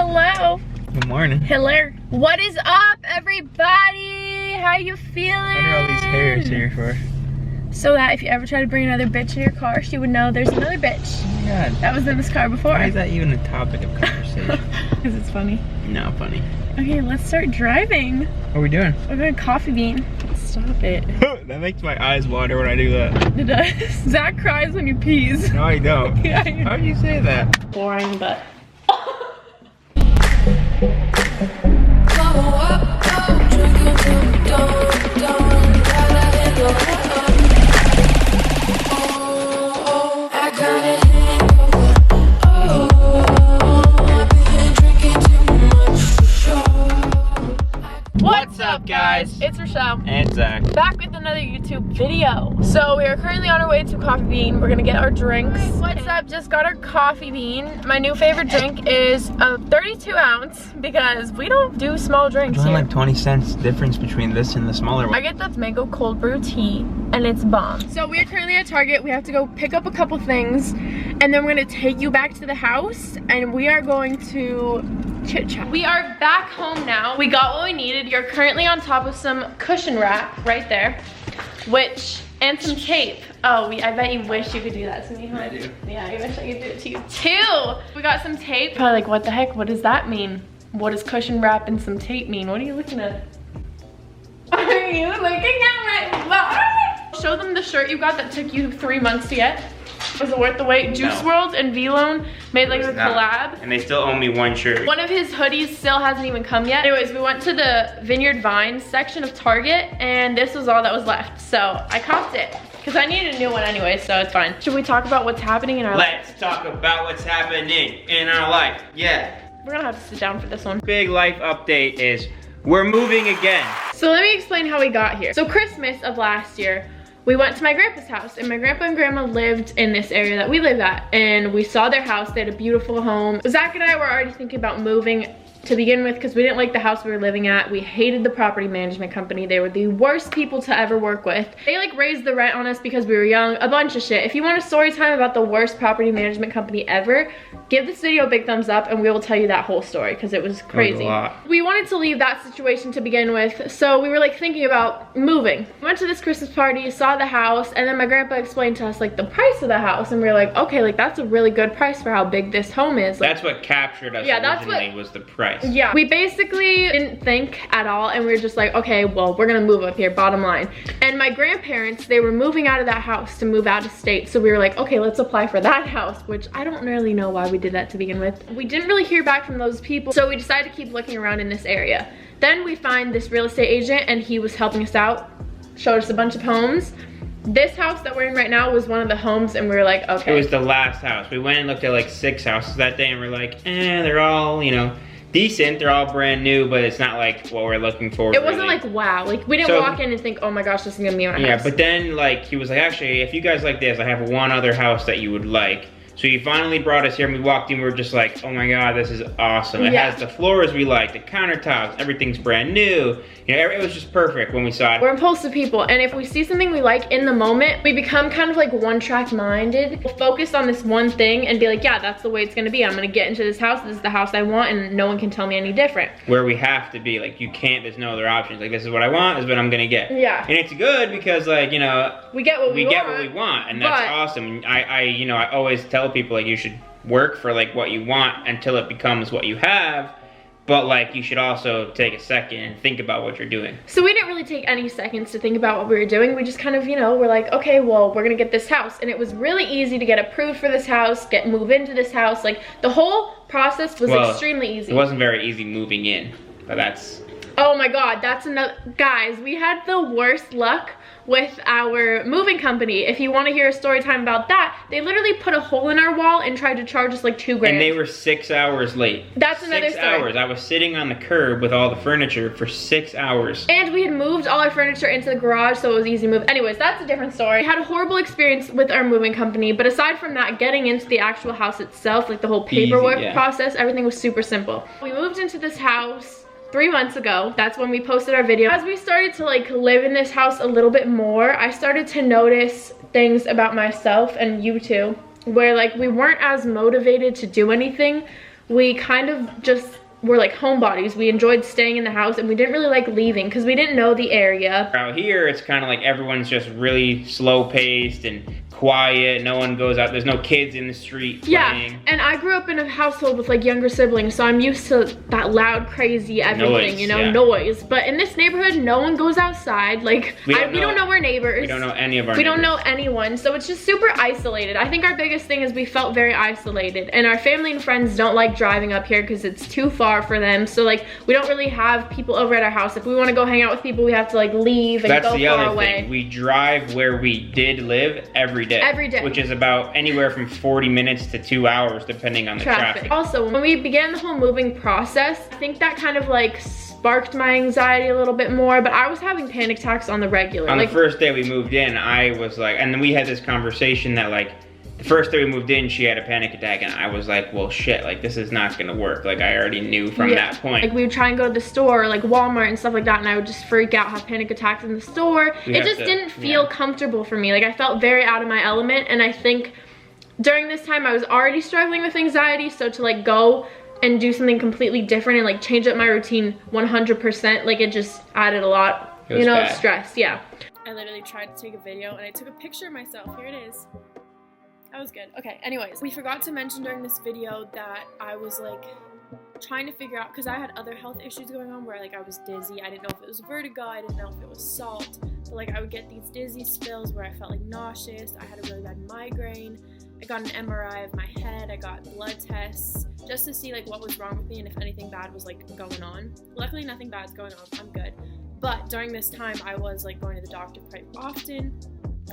Hello. Good morning. Hello. What is up, everybody? How you feeling? What are all these hairs here for? So that if you ever try to bring another bitch in your car, she would know there's another bitch. Oh my god. That was in this car before. Why is that even a topic of conversation? Because it's funny. No, funny. Okay, let's start driving. What are we doing? We're going Coffee Bean. Stop it. That makes my eyes water when I do that. It does. Zach cries when he pees. No, I don't. Yeah, you How do you say that? boring, but. What's up, guys? It's Rachelle And Zach. back with another YouTube video. So we are currently on our way to Coffee Bean. We're gonna get our drinks. What's up? Just got our Coffee Bean. My new favorite drink is a 32 ounce because we don't do small drinks There's here. only like 20 cents difference between this and the smaller I one. get the mango cold brew tea and it's bomb. So we are currently at Target. We have to go pick up a couple things and then we're gonna take you back to the house and we are going to chit chat. We are back home now. We got what we needed. You're currently on top of some cushion wrap right there, and some tape. Oh, I bet you wish you could do that to me, huh? I do. Yeah, I wish I could do it to you too. We got some tape. Probably like, what the heck? What does that mean? What does cushion wrap and some tape mean? What are you looking at? Are you looking at my butt? Show them the shirt you got that took you 3 months to get. Was it worth the wait? Juice No. WRLD and V-Lone made like a collab. And they still owe me one shirt. One of his hoodies still hasn't even come yet. Anyways, we went to the Vineyard Vines section of Target and this was all that was left. So I copped it because I needed a new one anyway, so it's fine. Should we talk about what's happening in our life? Let's talk about what's happening in our life. Yeah. We're gonna have to sit down for this one. Big life update is we're moving again. So let me explain how we got here. So Christmas of last year, we went to my grandpa's house and my grandpa and grandma lived in this area that we live at and we saw their house. They had a beautiful home. Zach and I were already thinking about moving to begin with because we didn't like the house we were living at. We hated the property management company. They were the worst people to ever work with. They like raised the rent on us because we were young, a bunch of shit. If you want a story time about the worst property management company ever, give this video a big thumbs up and we will tell you that whole story because it was crazy. We wanted to leave that situation to begin with, so we were like thinking about moving. We went to this Christmas party, saw the house, and then my grandpa explained to us like the price of the house and we were like, okay, like that's a really good price for how big this home is. Like, That's what captured us originally, was the price. yeah, we basically didn't think at all and we were just like, okay, well, we're gonna move up here, bottom line. And my grandparents, they were moving out of that house to move out of state, so we were like, okay, let's apply for that house, which I don't really know why we did that to begin with. We didn't really hear back from those people, so we decided to keep looking around in this area. Then we find this real estate agent and he was helping us out, showed us a bunch of homes. This house that we're in right now was one of the homes and we were like, okay. It was the last house. We went and looked at like 6 houses that day and we're like, they're all, you know, decent. They're all brand new, but it's not like what we're looking for. It wasn't like, wow. Like we didn't walk in and think, oh my gosh, this is gonna be my house. Yeah, but then like he was like, actually, if you guys like this, I have one other house that you would like. So he finally brought us here and we walked in, we were just like, oh my God, this is awesome. It has the floors we like, the countertops, everything's brand new. You know, it was just perfect when we saw it. We're impulsive people, and if we see something we like in the moment, we become kind of like one-track minded. We'll focus on this one thing and be like, yeah, that's the way it's gonna be. I'm gonna get into this house, this is the house I want, and no one can tell me any different. Where we have to be, like you can't, there's no other options. Like this is what I want, this is what I'm gonna get. Yeah. And it's good because like, you know, we get what we want, and that's awesome. You know, I always tell people like you should work for like what you want until it becomes what you have. But like you should also take a second and think about what you're doing. So we didn't really take any seconds to think about what we were doing. We just kind of, you know, we're like, okay, well, we're gonna get this house. And it was really easy to get approved for this house, move into this house. Like the whole process was extremely easy. It wasn't very easy moving in, but that's... Oh my God, that's another, guys, we had the worst luck with our moving company. If you want to hear a story time about that, they literally put a hole in our wall and tried to charge us like $2 grand. And they were 6 hours late. That's another story. 6 hours. I was sitting on the curb with all the furniture for 6 hours. And we had moved all our furniture into the garage, so it was easy to move. Anyways, that's a different story. We had a horrible experience with our moving company, but aside from that, getting into the actual house itself, like the whole paperwork process, everything was super simple. We moved into this house 3 months ago. That's when we posted our video. As we started to like live in this house a little bit more, I started to notice things about myself and you too, where like we weren't as motivated to do anything we kind of just were like homebodies. We enjoyed staying in the house and we didn't really like leaving because we didn't know the area. Out here, it's kind of like everyone's just really slow paced and quiet. No one goes out. There's no kids in the street playing. Yeah, and I grew up in a household with like younger siblings, so I'm used to that loud, crazy everything, you know, noise. But in this neighborhood, no one goes outside. Like, we don't know our neighbors. We don't know any of our We neighbors. don't know anyone, so it's just super isolated. I think our biggest thing is we felt very isolated, and our family and friends don't like driving up here because it's too far for them. So like, we don't really have people over at our house. If we want to go hang out with people, we have to like leave and go far away. That's the other thing. We drive where we did live every day. Every day. Which is about anywhere from 40 minutes to 2 hours, depending on the traffic. Also, when we began the whole moving process, I think that kind of like sparked my anxiety a little bit more, but I was having panic attacks on the regular. On the first day we moved in, I was like, and then we had this conversation that like, the first day we moved in, she had a panic attack, and I was like, well, shit, like, this is not gonna work. Like, I already knew from that point. Like, we would try and go to the store, like Walmart and stuff like that, and I would just freak out, have panic attacks in the store. It just didn't feel comfortable for me. Like, I felt very out of my element, and I think during this time, I was already struggling with anxiety, so to, like, go and do something completely different and, like, change up my routine 100%, like, it just added a lot, you know, of stress. Yeah. I literally tried to take a video, and I took a picture of myself. Here it is. That was good. Okay, anyways, we forgot to mention during this video that I was like trying to figure out, because I had other health issues going on where like I was dizzy. I didn't know if it was vertigo, I didn't know if it was salt, but like I would get these dizzy spills where I felt like nauseous. I had a really bad migraine. I got an MRI of my head. I got blood tests just to see like what was wrong with me and if anything bad was like going on. Luckily nothing bad is going on. I'm good. But during this time I was like going to the doctor quite often,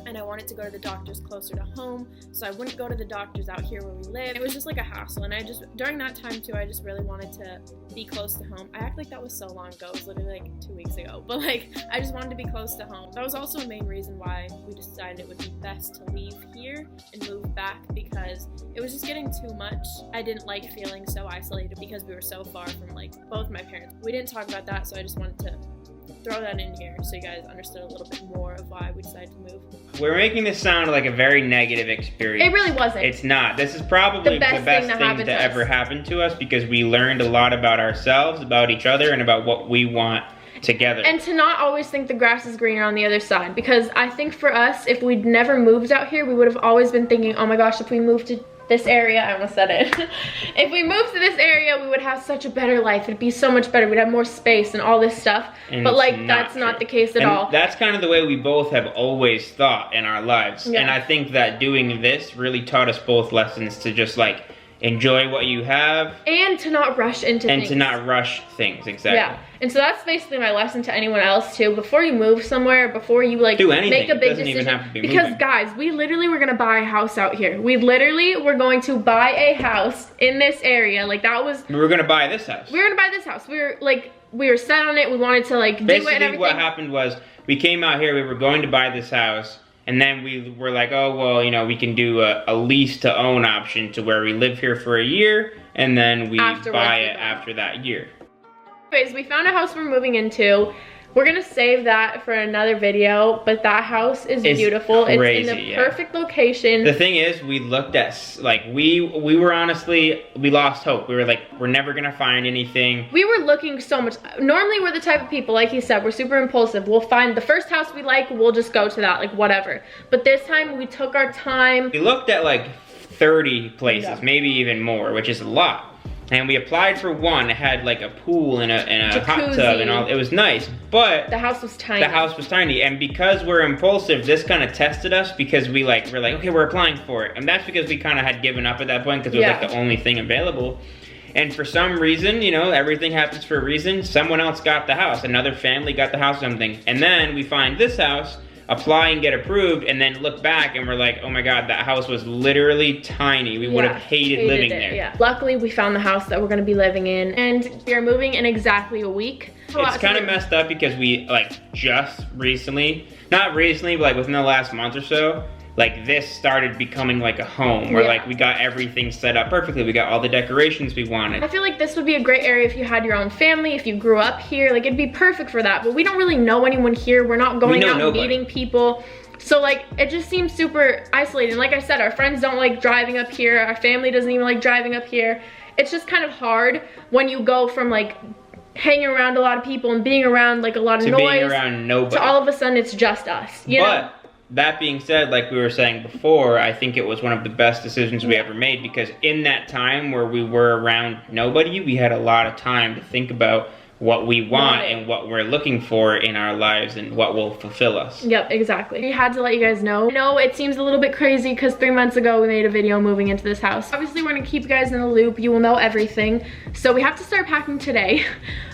and I wanted to go to the doctors closer to home, so I wouldn't go to the doctors out here where we live. It was just like a hassle, and during that time too, I just really wanted to be close to home. I act like that was so long ago, it was literally like 2 weeks ago, but like, I just wanted to be close to home. That was also a main reason why we decided it would be best to leave here and move back, because it was just getting too much. I didn't like feeling so isolated because we were so far from like both my parents. We didn't talk about that, so I just wanted to throw that in here so you guys understood a little bit more of why we decided to move. We're making this sound like a very negative experience. It really wasn't. It's not. This is probably the best thing to ever happen to us, because we learned a lot about ourselves, about each other, and about what we want together. And to not always think the grass is greener on the other side, because I think for us, if we'd never moved out here, we would have always been thinking, oh my gosh, if we moved to this area, I almost said it. If we moved to this area, we would have such a better life. It'd be so much better. We'd have more space and all this stuff. And but like, that's not the case at all. That's kind of the way we both have always thought in our lives. Yeah. And I think that doing this really taught us both lessons to just like enjoy what you have. And to not rush into things. And to not rush things, exactly. Yeah. And so that's basically my lesson to anyone else too. Before you move somewhere, before you like do anything, make a big decision. Even have to be because moving. Guys, we literally were gonna buy a house out here. We literally were going to buy a house in this area. Like that was. We were gonna buy this house. We were gonna buy this house. We were set on it. We wanted to like do it and everything. Basically what happened was we came out here, we were going to buy this house. And then we were like, oh, well, you know, we can do a lease to own option to where we live here for a year, and then we buy it after that year. Anyways, we found a house we're moving into. We're gonna save that for another video, but that house is beautiful. Crazy, it's in the perfect location. The thing is, we looked at, like, we were honestly, we lost hope. We were like, we're never gonna find anything. We were looking so much. Normally we're the type of people, like he said, we're super impulsive. We'll find the first house we like, we'll just go to that, like whatever. But this time we took our time. We looked at like 30 places, maybe even more, which is a lot. And we applied for one. It had like a pool and a hot tub and all. It was nice, but the house was tiny. The house was tiny, and because we're impulsive, this kind of tested us, because we're like, okay, we're applying for it, and that's because we kind of had given up at that point because it was like the only thing available. And for some reason, you know, everything happens for a reason. Someone else got the house. Another family got the house, something, and then we find this house. Apply and get approved, and then look back and we're like, oh my god, that house was literally tiny. We would have hated living there. Yeah. Luckily, we found the house that we're gonna be living in, and we are moving in exactly a week. It's kind of messed up because we like just recently, not recently, but like within the last month or so, like this started becoming like a home where like we got everything set up perfectly. We got all the decorations we wanted. I feel like this would be a great area if you had your own family, if you grew up here, like it'd be perfect for that. But we don't really know anyone here. We're not going out and meeting people. So like, it just seems super isolated. Like I said, our friends don't like driving up here. Our family doesn't even like driving up here. It's just kind of hard when you go from like hanging around a lot of people and being around like a lot of noise. To being around nobody. To all of a sudden it's just us, you know? That being said, like we were saying before, I think it was one of the best decisions we ever made, because in that time where we were around nobody, we had a lot of time to think about what we want and what we're looking for in our lives and what will fulfill us. Yep, exactly. We had to let you guys know. I know it seems a little bit crazy because 3 months ago we made a video moving into this house. Obviously we're gonna keep you guys in the loop. You will know everything. So we have to start packing today.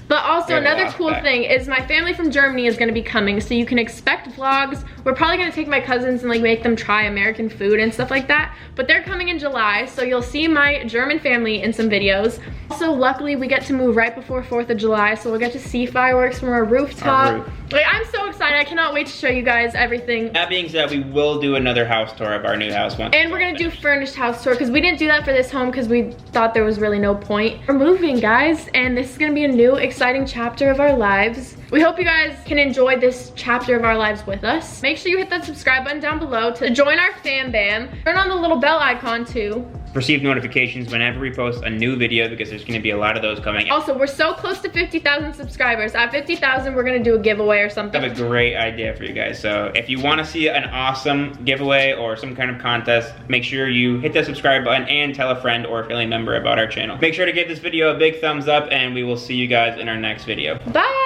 But also another cool thing is my family from Germany is gonna be coming, so you can expect vlogs. We're probably gonna take my cousins and like make them try American food and stuff like that. But they're coming in July, so you'll see my German family in some videos. Also, luckily we get to move right before 4th of July, so we'll get to see fireworks from our rooftop. Like, I'm so excited. I cannot wait to show you guys everything. That being said, we will do another house tour of our new house once. And we're gonna do furnished house tour because we didn't do that for this home because we thought there was really no point. We're moving, guys, and this is gonna be a new exciting chapter of our lives. We hope you guys can enjoy this chapter of our lives with us. Make sure you hit that subscribe button down below to join our fam bam. Turn on the little bell icon too. Receive notifications whenever we post a new video, because there's gonna be a lot of those coming. Also, we're so close to 50,000 subscribers. At 50,000, we're gonna do a giveaway or something. I have a great idea for you guys. So if you wanna see an awesome giveaway or some kind of contest, make sure you hit that subscribe button and tell a friend or a family member about our channel. Make sure to give this video a big thumbs up, and we will see you guys in our next video. Bye!